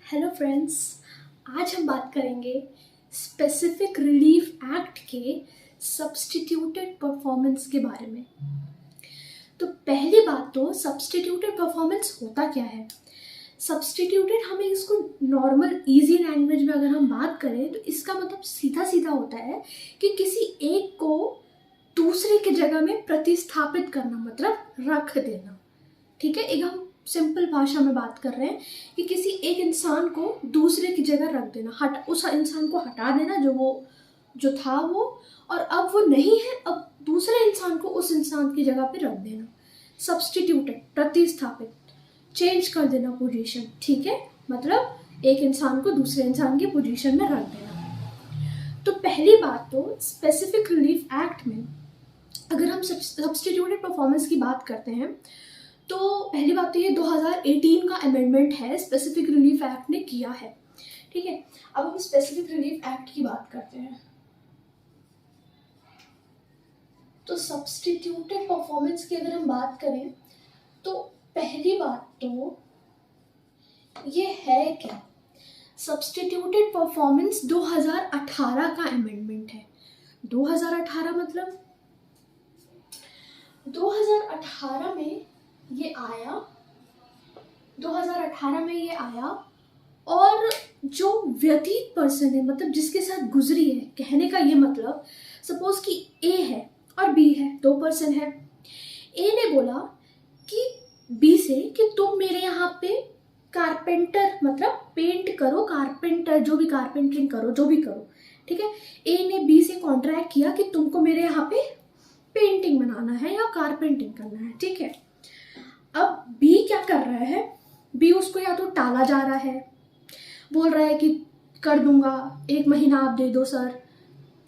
Hello friends, आज हम बात करेंगे स्पेसिफिक रिलीफ एक्ट के सब्स्टिट्यूटेड परफॉर्मेंस के बारे में। तो पहली बात तो सब्स्टिट्यूटेड परफॉर्मेंस होता क्या है। सब्स्टिट्यूटेड हमें इसको नॉर्मल इजी लैंग्वेज में अगर हम बात करें तो इसका मतलब सीधा सीधा होता है कि किसी एक को दूसरे की जगह में प्रतिस्थापित करना, मतलब रख देना। ठीक है, एक हम सिंपल भाषा में बात कर रहे हैं कि किसी एक इंसान को दूसरे की जगह रख देना, उस इंसान को हटा देना जो था वो, और अब वो नहीं है, अब दूसरे इंसान को उस इंसान की जगह पे रख देना। सब्स्टिट्यूटेड, प्रतिस्थापित, चेंज कर देना पोजीशन। ठीक है, मतलब एक इंसान को दूसरे इंसान की पोजीशन में रख देना। तो पहली बात तो स्पेसिफिक रिलीफ एक्ट में अगर हम सब्स्टिट्यूटेड परफॉर्मेंस की बात करते हैं तो पहली बात तो ये 2018 का अमेंडमेंट है, स्पेसिफिक रिलीफ एक्ट ने किया है। ठीक है, अब हम स्पेसिफिक रिलीफ एक्ट की बात करते हैं। तो सब्स्टिट्यूटेड परफॉर्मेंस की अगर हम बात करें तो पहली बात तो ये है क्या, सब्स्टिट्यूटेड परफॉर्मेंस 2018 का अमेंडमेंट है। 2018 मतलब 2018 में ये आया, 2018 में ये आया, और जो व्यतीत पर्सन है, मतलब जिसके साथ गुजरी है, कहने का ये मतलब सपोज कि ए है और बी है, दो पर्सन है। ए ने बोला कि बी से कि तुम मेरे यहाँ पे कारपेंटर, मतलब पेंट करो, कारपेंटर जो भी कारपेंटरिंग करो, जो भी करो। ठीक है, ए ने बी से कॉन्ट्रैक्ट किया कि तुमको मेरे यहाँ पे पेंटिंग बनाना है या कारपेंटिंग करना है। ठीक है, अब बी क्या कर रहा है, बी उसको या तो टाला जा रहा है, बोल रहा है कि कर दूंगा, 1 महीना आप दे दो सर,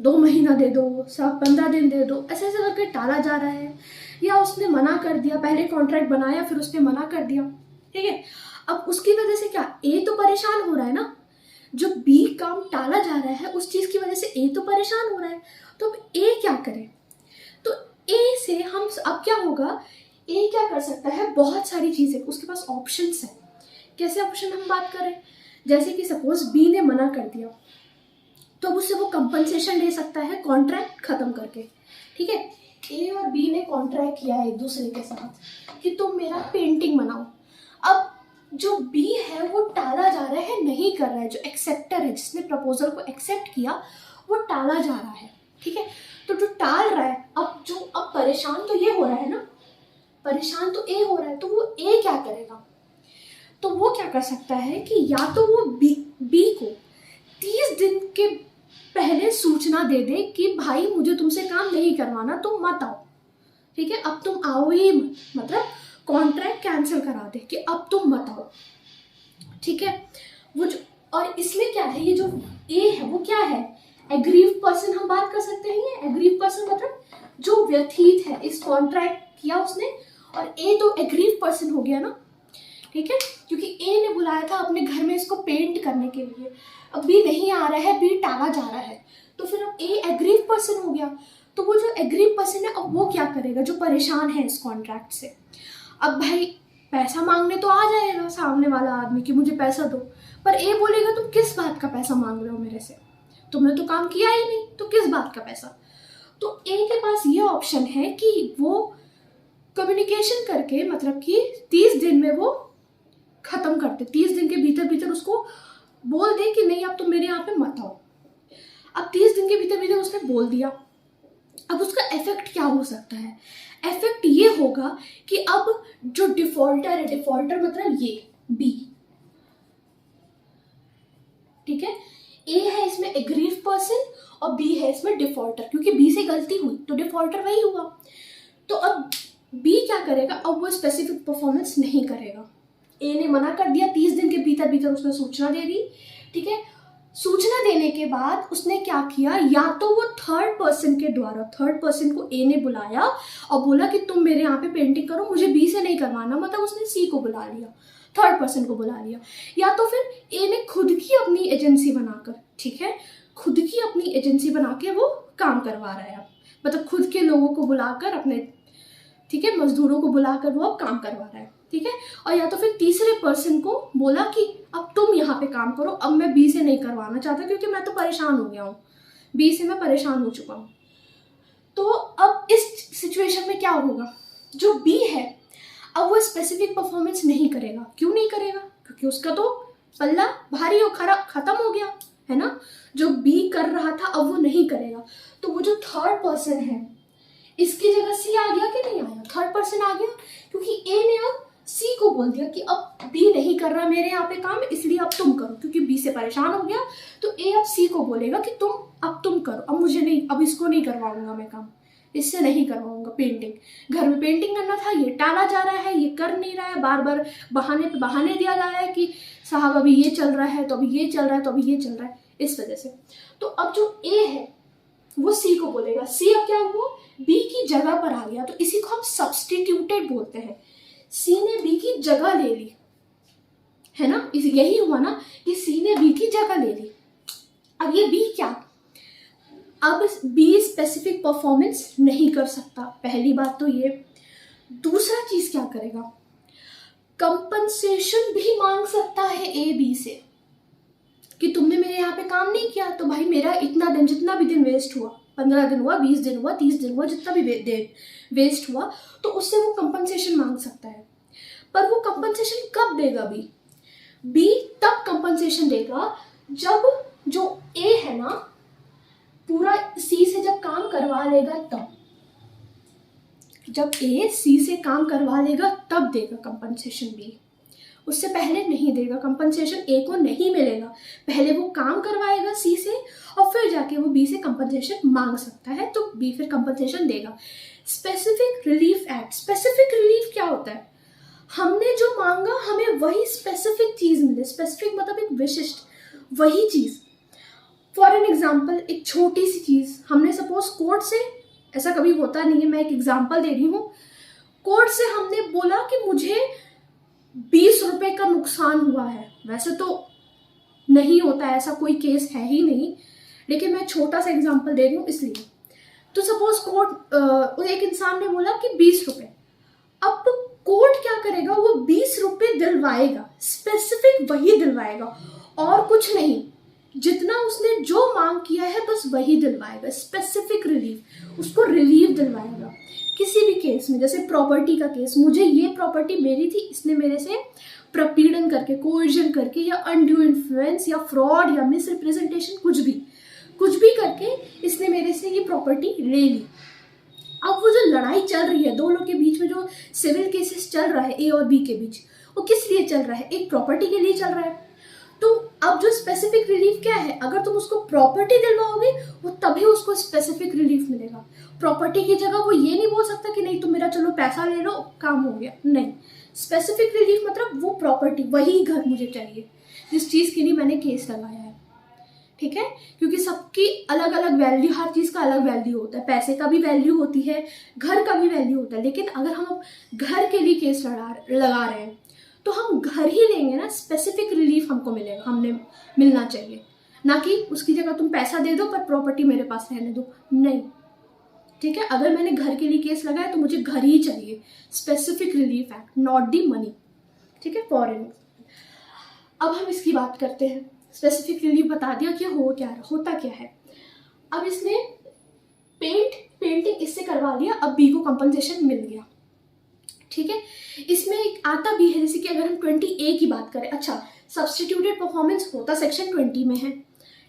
2 महीना दे दो सर, 15 दिन दे दो, ऐसे ऐसे करके टाला जा रहा है, या उसने मना कर दिया, पहले कॉन्ट्रैक्ट बनाया फिर उसने मना कर दिया। ठीक है, अब उसकी वजह से क्या, ए तो परेशान हो रहा है ना, जो बी काम टाला जा रहा है उस चीज की वजह से ए तो परेशान हो रहा है। तो अब ए क्या करे, तो ए से हम अब क्या होगा, ए क्या कर सकता है, बहुत सारी चीजें उसके पास ऑप्शंस है। कैसे ऑप्शन हम बात करें, जैसे कि सपोज बी ने मना कर दिया तो उससे वो कंपनसेशन ले सकता है कॉन्ट्रैक्ट खत्म करके। ठीक है, ए और बी ने कॉन्ट्रैक्ट किया एक दूसरे के साथ कि तुम मेरा पेंटिंग बनाओ। अब जो बी है वो टाला जा रहा है, नहीं कर रहा है, जो एक्सेप्टर है, जिसने प्रपोजल को एक्सेप्ट किया वो टाला जा रहा है। ठीक है, तो जो टाल रहा है, अब परेशान तो ये हो रहा है ना, परेशान तो ए हो रहा है, तो वो ए क्या करेगा, तो वो क्या कर सकता है कि या तो वो बी को 30 दिन के पहले सूचना दे दे कि भाई मुझे तुमसे काम नहीं करवाना, तुम मत आओ। ठीक है, अब तुम आओ ही मत, मतलब कॉन्ट्रैक्ट कैंसिल करा दे कि अब तुम मत आओ। ठीक है, वो जो, और इसमें क्या है, ये जो ए है वो क्या है, एग्रीव पर्सन हम बात कर सकते हैं। ये एग्रीव पर्सन मतलब जो व्यथित है, इस कॉन्ट्रैक्ट किया उसने, और ए तो एग्रीव पर्सन हो गया ना। ठीक है, क्योंकि ए ने बुलाया था अपने घर में इसको पेंट करने के लिए, अब बी नहीं आ रहा है, बी टाला जा रहा है, तो फिर अब ए एग्रीव पर्सन हो गया। तो वो जो एग्रीव पर्सन है अब वो क्या करेगा, जो परेशान है इस कॉन्ट्रैक्ट से, अब भाई पैसा मांगने तो आ जाएगा सामने वाला आदमी कि मुझे पैसा दो, पर ए बोलेगा तुम किस बात का पैसा मांग रहे हो मेरे से, तुमने तो काम किया ही नहीं, तो किस बात का पैसा। तो ए के पास ये ऑप्शन है कि वो कम्युनिकेशन करके, मतलब कि 30 दिन में वो खत्म करते, 30 दिन के भीतर भीतर उसको बोल दे कि नहीं अब तुम मेरे यहाँ पे मत आओ। अब 30 दिन के भीतर भीतर उसने बोल दिया, अब उसका इफेक्ट क्या हो सकता है, इफेक्ट ये होगा कि अब जो डिफॉल्टर है, डिफॉल्टर मतलब ये बी, ठीक है, ए है इसमें एग्रीव पर्सन और बी है इसमें डिफॉल्टर, क्योंकि बी से गलती हुई तो डिफॉल्टर वही हुआ। तो अब बी क्या करेगा, अब वो स्पेसिफिक परफॉर्मेंस नहीं करेगा, ए ने मना कर दिया, 30 दिन के भीतर भीतर उसने सूचना दे दी। ठीक है, सूचना देने के बाद उसने क्या किया, या तो वो थर्ड पर्सन के द्वारा, थर्ड पर्सन को ए ने बुलाया और बोला कि तुम मेरे यहाँ पे पेंटिंग करो, मुझे बी से नहीं करवाना, मतलब उसने सी को बुला लिया, थर्ड पर्सन को बुला लिया, या तो फिर ए ने खुद की अपनी एजेंसी बनाकर, ठीक है, खुद की अपनी एजेंसी बना के वो काम करवा रहा है, मतलब खुद के लोगों को बुलाकर अपने, ठीक है, मजदूरों को बुलाकर वो अब काम करवा रहा है। ठीक है, और या तो फिर तीसरे पर्सन को बोला कि अब तुम यहाँ पे काम करो, अब मैं बी से नहीं करवाना चाहता क्योंकि मैं तो परेशान हो गया हूँ, बी से मैं परेशान हो चुका हूँ। तो अब इस सिचुएशन में क्या होगा, जो बी है अब वो स्पेसिफिक परफॉर्मेंस नहीं करेगा। क्यों नहीं करेगा? क्योंकि उसका तो पल्ला भारी और खत्म हो गया है ना। जो बी कर रहा था अब वो नहीं करेगा। तो वो जो थर्ड पर्सन है इसकी जगह सी आ गया कि नहीं आया? थर्ड पर्सन आ गया क्योंकि ए ने अब सी को बोल दिया कि अब बी नहीं कर रहा मेरे यहाँ पे काम, इसलिए अब तुम करो। क्योंकि बी से परेशान हो गया तो ए अब सी को बोलेगा कि तुम करो, अब मुझे नहीं, अब इसको नहीं करवाऊंगा मैं काम, इससे नहीं करवाऊंगा पेंटिंग। घर में पेंटिंग करना था, ये टाला जा रहा है, ये कर नहीं रहा है, बार बार बहाने पे बहाने दिया जा रहा है कि साहब अभी ये चल रहा है, तो अभी ये चल रहा है, तो अभी ये चल रहा है, इस वजह से। तो अब जो ए है वो सी को बोलेगा, सी अब क्या हुआ, बी की जगह पर आ गया, तो इसी को हम सब्स्टिट्यूटेड बोलते हैं। सी ने बी की जगह ले ली, है ना, यही हुआ ना कि सी ने बी की जगह ले ली। अब ये बी क्या, अब बी स्पेसिफिक परफॉर्मेंस नहीं कर सकता, पहली बात तो ये। दूसरा चीज क्या करेगा, कंपनसेशन भी मांग सकता है ए बी से कि तुमने मेरे यहाँ पे काम नहीं किया, तो भाई मेरा इतना दिन, जितना भी दिन वेस्ट हुआ, 15 दिन हुआ, 20 दिन हुआ, 30 दिन हुआ, जितना भी दिन वेस्ट हुआ, तो उससे वो कंपनसेशन मांग सकता है। पर वो कंपनसेशन कब देगा बी तब कंपनसेशन देगा जब जो ए है ना पूरा सी से जब काम करवा लेगा तब। जब ए सी से काम करवा लेगा तब देगा कंपनसेशन बी, उससे पहले नहीं देगा। कंपनसेशन ए को नहीं मिलेगा, पहले वो काम करवाएगा सी से और फिर जाके वो बी से कंपनसेशन मांग सकता है, तो बी फिर कंपनसेशन देगा। Specific relief act, specific relief क्या होता है, हमने जो मांगा हमें वही स्पेसिफिक चीज मिले। स्पेसिफिक मतलब एक विशिष्ट वही चीज। फॉर एन एग्जाम्पल, एक छोटी सी चीज, हमने सपोज कोर्ट से, ऐसा कभी होता नहीं है, मैं एक एग्जाम्पल दे रही हूँ, कोर्ट से हमने बोला कि मुझे 20 रुपए का नुकसान हुआ है। वैसे तो नहीं होता है, ऐसा कोई केस है ही नहीं, लेकिन मैं छोटा सा एग्जाम्पल दे रही हूँ इसलिए। तो सपोज कोर्ट, एक इंसान ने बोला कि 20 रुपए, अब कोर्ट क्या करेगा, वो 20 रुपए दिलवाएगा, स्पेसिफिक वही दिलवाएगा और कुछ नहीं। जितना उसने जो मांग किया है बस वही दिलवाएगा, स्पेसिफिक रिलीफ, उसको रिलीफ दिलवाएगा। किसी भी केस में, जैसे प्रॉपर्टी का केस, मुझे ये प्रॉपर्टी मेरी थी, इसने मेरे से प्रपीड़न करके, कोएर्जन करके, या अनड्यू इन्फ्लुएंस या फ्रॉड या मिस रिप्रेजेंटेशन, कुछ भी करके इसने मेरे से ये प्रॉपर्टी ले ली। अब वो जो लड़ाई चल रही है दो लोग के बीच में, जो सिविल केसेस चल रहा है ए और बी के बीच, वो किस लिए चल रहा है, एक प्रॉपर्टी के लिए चल रहा है। तो अब जो स्पेसिफिक रिलीफ क्या है, अगर तुम उसको प्रॉपर्टी दिलवाओगे वो तभी उसको स्पेसिफिक रिलीफ मिलेगा। प्रॉपर्टी की जगह वो ये नहीं बोल सकता कि नहीं तुम मेरा चलो पैसा ले लो काम हो गया, नहीं। स्पेसिफिक रिलीफ मतलब वो प्रॉपर्टी, वही घर मुझे चाहिए जिस चीज के लिए मैंने केस लगाया है, ठीक है। क्योंकि सबकी अलग अलग वैल्यू, हर चीज का अलग वैल्यू होता है, पैसे का भी वैल्यू होती है, घर का भी वैल्यू होता है। लेकिन अगर हम घर के लिए केस लगा रहे हैं तो हम घर ही लेंगे ना, स्पेसिफिक रिलीफ हमको मिलेगा, हमने मिलना चाहिए, ना कि उसकी जगह तुम पैसा दे दो पर प्रॉपर्टी मेरे पास रहने दो, नहीं, ठीक है। अगर मैंने घर के लिए केस लगाया तो मुझे घर ही चाहिए, specific relief act, not the money, ठीक है। फॉर एग्जाम्पल अब हम इसकी बात करते हैं। स्पेसिफिक रिलीफ बता दिया कि होता क्या है। अब इसने पेंटिंग इससे करवा लिया, अब बी को कंपनसेशन मिल गया, ठीक है। इसमें एक आता भी है, जैसे कि अगर हम 20A की बात करें, अच्छा सब्स्टिट्यूटेड परफॉर्मेंस होता सेक्शन 20 में है,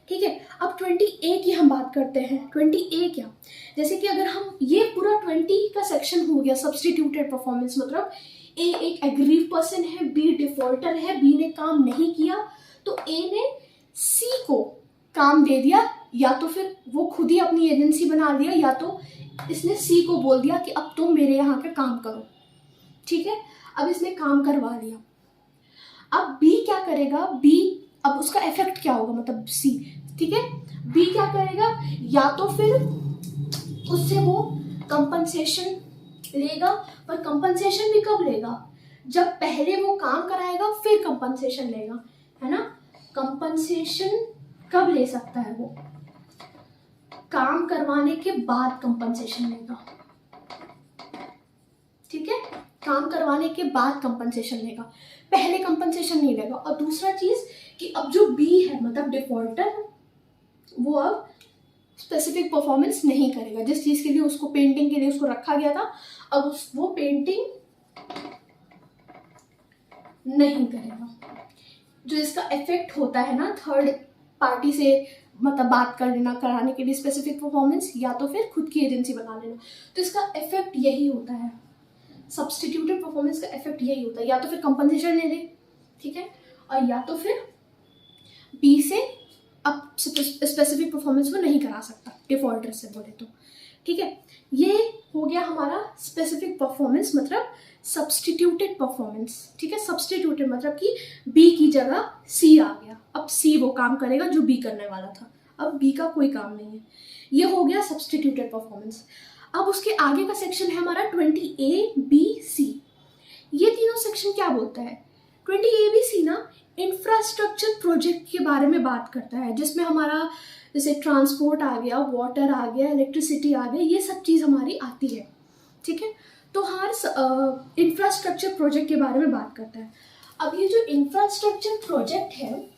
ठीक है। अब 20A की हम बात करते हैं। 20A क्या, जैसे कि अगर हम ये पूरा 20 का सेक्शन हो गया सब्स्टिट्यूटेड परफॉर्मेंस, मतलब ए एक एग्रीव पर्सन है, बी डिफॉल्टर है, बी ने काम नहीं किया, तो ए ने सी को काम दे दिया, या तो फिर वो खुद ही अपनी एजेंसी बना लिया, या तो इसने सी को बोल दिया कि अब तुम मेरे यहाँ का काम करो, ठीक है। अब इसने काम करवा लिया, अब बी क्या करेगा, बी अब उसका इफेक्ट क्या होगा, मतलब सी, ठीक है। बी क्या करेगा, या तो फिर उससे वो कंपनसेशन लेगा, पर कंपनसेशन भी कब लेगा, जब पहले वो काम कराएगा फिर कंपनसेशन लेगा, है ना। कंपनसेशन कब ले सकता है वो, काम करवाने के बाद कंपनसेशन लेगा, ठीक है। काम करवाने के बाद कंपनसेशन लेगा, पहले कंपनसेशन नहीं लेगा। और दूसरा चीज़ कि अब जो बी है मतलब डिफॉल्टर, वो अब स्पेसिफिक परफॉर्मेंस नहीं करेगा। जिस चीज़ के लिए उसको, पेंटिंग के लिए उसको रखा गया था, अब वो पेंटिंग नहीं करेगा। जो इसका इफेक्ट होता है ना थर्ड पार्टी से मतलब बात कर लेना कराने के लिए स्पेसिफिक परफॉर्मेंस, या तो फिर खुद की एजेंसी बना लेना, तो इसका इफेक्ट यही होता है। सब्सटीट्यूटेड परफॉर्मेंस का इफेक्ट यही होता है, या तो फिर कंपनसेशन ले ले, ठीक है, और या तो फिर बी से अब स्पेसिफिक परफॉर्मेंस वो नहीं करा सकता डिफॉल्टर से बोले तो, ठीक है। ये हो गया हमारा स्पेसिफिक परफॉर्मेंस मतलब सब्सटीट्यूटेड परफॉर्मेंस, ठीक है। सब्सटीट्यूटेड मतलब कि बी की जगह सी आ गया, अब सी वो काम करेगा जो बी करने वाला था, अब बी का कोई काम नहीं है। ये हो गया सब्सटीट्यूटेड परफॉर्मेंस। अब उसके आगे का सेक्शन है हमारा 20A, B, C। ये तीनों सेक्शन क्या बोलता है? 20A, B, C ना इंफ्रास्ट्रक्चर प्रोजेक्ट के बारे में बात करता है, जिसमें हमारा जैसे ट्रांसपोर्ट आ गया, वाटर आ गया, इलेक्ट्रिसिटी आ गया, ये सब चीज़ हमारी आती है, ठीक है। तो हर इंफ्रास्ट्रक्चर प्रोजेक्ट के बारे में बात करता है। अब ये जो इंफ्रास्ट्रक्चर प्रोजेक्ट है,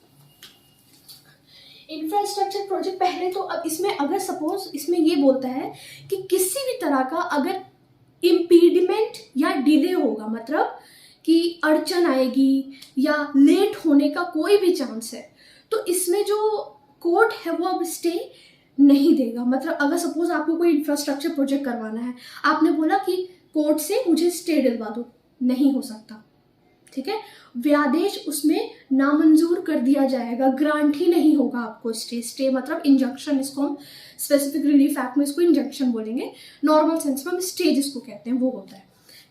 इंफ्रास्ट्रक्चर प्रोजेक्ट पहले तो अब इसमें अगर सपोज इसमें ये बोलता है कि किसी भी तरह का अगर इम्पीडमेंट या डिले होगा, मतलब कि अड़चन आएगी या लेट होने का कोई भी चांस है, तो इसमें जो कोर्ट है वो अब स्टे नहीं देगा। मतलब अगर सपोज आपको कोई इंफ्रास्ट्रक्चर प्रोजेक्ट करवाना है, आपने बोला कि कोर्ट से मुझे स्टे दिलवा दो, नहीं हो सकता, ठीक है। व्यादेश उसमें नामंजूर कर दिया जाएगा, ग्रांट ही नहीं होगा आपको स्टे। स्टे मतलब इंजंक्शन, इसको हम स्पेसिफिक रिलीफ एक्ट में इसको इंजंक्शन बोलेंगे, नॉर्मल सेंस में हम स्टे जिसको कहते हैं वो होता है,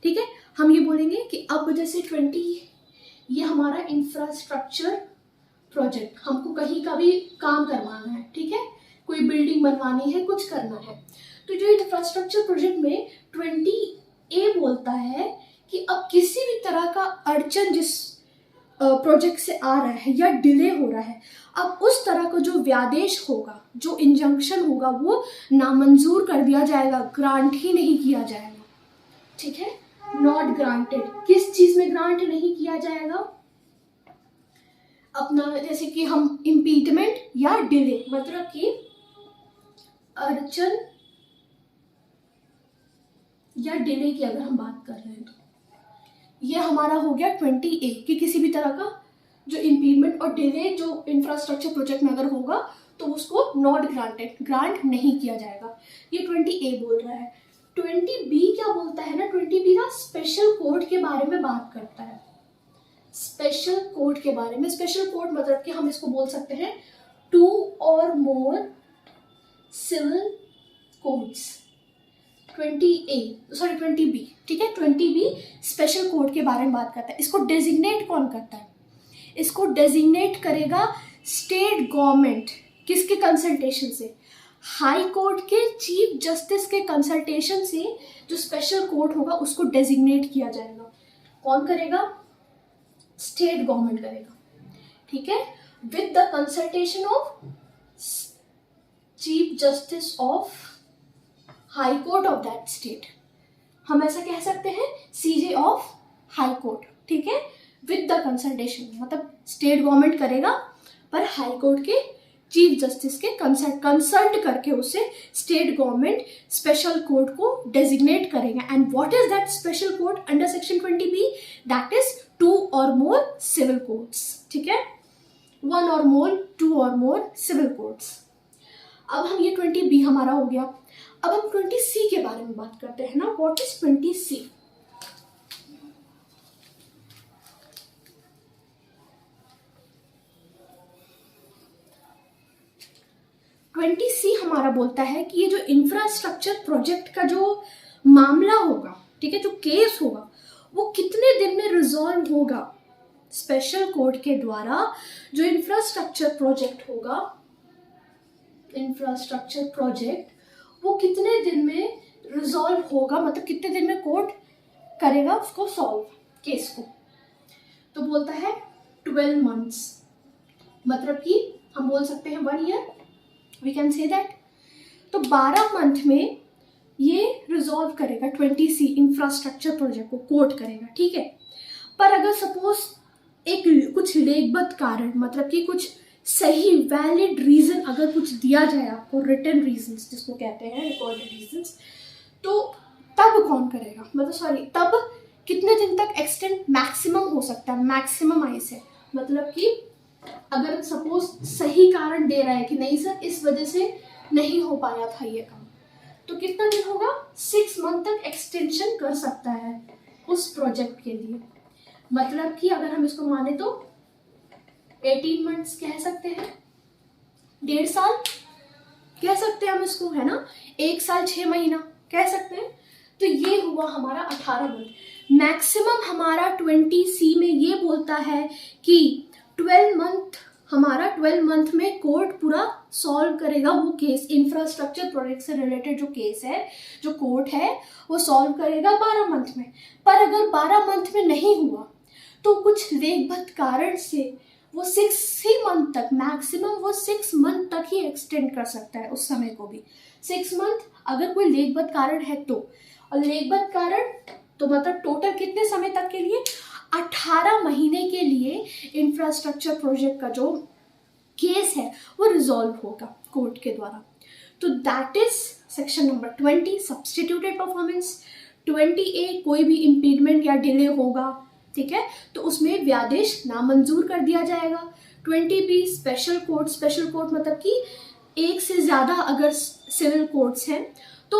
ठीक है। हम ये बोलेंगे कि अब जैसे 20 ये हमारा इंफ्रास्ट्रक्चर प्रोजेक्ट, हमको कहीं का भी काम करवाना है, ठीक है, कोई बिल्डिंग बनवानी है, कुछ करना है, तो जो इंफ्रास्ट्रक्चर प्रोजेक्ट में 20A बोलता है कि अब किसी भी तरह का अड़चन जिस प्रोजेक्ट से आ रहा है या डिले हो रहा है, अब उस तरह का जो व्यादेश होगा, जो इंजंक्शन होगा, वो नामंजूर कर दिया जाएगा, ग्रांट ही नहीं किया जाएगा, ठीक है। नॉट ग्रांटेड, किस चीज में ग्रांट नहीं किया जाएगा? अपना जैसे कि हम इम्पीडमेंट या डिले, मतलब कि अड़चन या डिले की अगर हम बात कर रहे हैं तो ये हमारा हो गया 20A कि किसी भी तरह का जो इम्पीडमेंट और डिले जो इंफ्रास्ट्रक्चर प्रोजेक्ट में अगर होगा तो उसको नॉट ग्रांटेड, ग्रांट नहीं किया जाएगा, ये 20A बोल रहा है। 20B क्या बोलता है ना, 20B ना स्पेशल कोड के बारे में बात करता है, स्पेशल कोड के बारे में। स्पेशल कोड मतलब कि हम इसको बोल सकते हैं 2 or more civil codes. 20B, ठीक है, 20B स्पेशल कोड के बारे में बात करता है। इसको डेजिग्नेट कौन करता है? इसको डेजिग्नेट करेगा स्टेट गवर्नमेंट, किसके कंसल्टेशन से? हाई कोर्ट के चीफ जस्टिस के कंसल्टेशन से जो स्पेशल कोर्ट होगा उसको डेजिग्नेट किया जाएगा। कौन करेगा? स्टेट गवर्नमेंट करेगा, ठीक है, with the consultation of chief justice of high court of that state. हम ऐसा कह सकते हैं CJ ऑफ हाई कोर्ट, ठीक है, विद द कंसल्टेशन, मतलब स्टेट गवर्नमेंट करेगा पर हाई कोर्ट के चीफ जस्टिस के कंसल्ट करके उसे स्टेट गवर्नमेंट स्पेशल कोर्ट को डेजिग्नेट करेगा। And what is that special court under section 20B? That is 2 or more civil courts, ठीक है, 1 or more, 2 or more civil courts. अब हम ये 20B हमारा हो गया। अब हम 20C के बारे में बात करते हैं ना। What is 20C? हमारा बोलता है कि ये जो इंफ्रास्ट्रक्चर प्रोजेक्ट का जो मामला होगा, ठीक है, जो केस होगा, वो कितने दिन में रिजॉल्व होगा? स्पेशल कोर्ट के द्वारा जो इंफ्रास्ट्रक्चर प्रोजेक्ट होगा, इंफ्रास्ट्रक्चर प्रोजेक्ट, वो कितने दिन में रिजॉल्व होगा, मतलब कितने दिन में कोर्ट करेगा उसको सॉल्व, केस को? तो बोलता है 12 months, मतलब कि हम बोल सकते हैं 1 year, we can say that. तो 12 मंथ में ये रिजॉल्व करेगा 20C इंफ्रास्ट्रक्चर प्रोजेक्ट को कोट करेगा, ठीक है। पर अगर सपोज एक कुछ लेखबद्ध कारण, मतलब कि कुछ सही वैलिड रीजन अगर कुछ दिया जाए आपको, रिटन रीजंस जिसको कहते हैं, रिकॉर्डेड रीजंस, तो तब कौन करेगा, मतलब सॉरी, तब कितने दिन तक एक्सटेंड मैक्सिमम हो सकता है, मैक्सिमम आई से, मतलब कि अगर सपोज सही कारण दे रहा है कि नहीं सर इस वजह से नहीं हो पाया था ये काम, तो कितना दिन होगा, 6 मंथ तक एक्सटेंशन कर सकता है उस प्रोजेक्ट के लिए। मतलब कि अगर हम इसको माने तो 18 मंथ्स कह सकते हैं, 1.5 साल कह सकते हैं हम इसको, है ना, 1 साल 6 महीना कह सकते हैं। तो ये हुआ हमारा 18 मंथ। मैक्सिमम हमारा 20C में ये बोलता है कि 12 मंथ, हमारा 12 मंथ में कोर्ट पूरा सॉल्व करेगा वो केस, इंफ्रास्ट्रक्चर प्रोजेक्ट से रिलेटेड जो केस है, जो कोर्ट है वो सॉल्व करेगा 12 मंथ में। पर अगर 12 मंथ में नहीं हुआ तो कुछ लेखबद्ध कारण से वो 6 ही मंथ तक, मैक्सिमम वो 6 मंथ तक ही एक्सटेंड कर सकता है उस समय को भी। 6 मंथ अगर कोई लेखबद्ध कारण है तो, और लेखबद्ध कारण तो मतलब टोटल कितने समय तक के लिए, 18 महीने के लिए इंफ्रास्ट्रक्चर प्रोजेक्ट का जो केस है वो रिजॉल्व होगा कोर्ट के द्वारा। तो that is section number 20 substituted performance. 20A कोई भी इम्पीडमेंट या डिले होगा, ठीक है, तो उसमें व्यादेश नामंजूर कर दिया जाएगा। 20B special court, special court मतलब कि एक से ज्यादा अगर सिविल कोर्ट्स हैं तो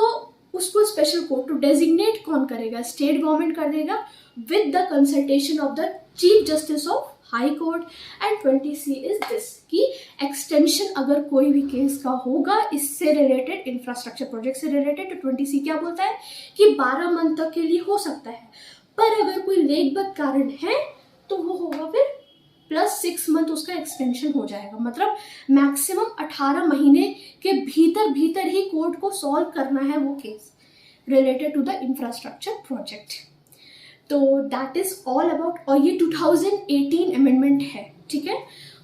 उसको स्पेशल कोर्ट टू डेजिग्नेट कौन करेगा, स्टेट गवर्नमेंट कर देगा with the consultation of the chief justice of high court. And 20C is this कि एक्सटेंशन अगर कोई भी केस का होगा इससे रिलेटेड, इंफ्रास्ट्रक्चर प्रोजेक्ट से रिलेटेड, तो 20C क्या बोलता है कि 12 मंथ तक के लिए हो सकता है। पर अगर कोई लेखबद्ध कारण है तो वो होगा फिर प्लस 6 मंथ उसका एक्सटेंशन हो जाएगा। मतलब मैक्सिमम 18 महीने के भीतर भीतर ही कोर्ट को सॉल्व करना है वो case related to the infrastructure project. तो दैट इज ऑल अबाउट, और ये 2018 अमेंडमेंट है, ठीक है।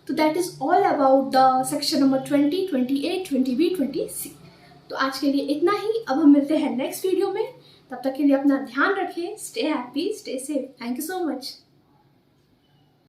तो that is all about the section number 20, 28, 20B, 20C। तो आज के लिए इतना ही। अब हम मिलते हैं नेक्स्ट वीडियो में, तब तक के लिए अपना ध्यान रखें, stay happy, stay safe. Thank you so much.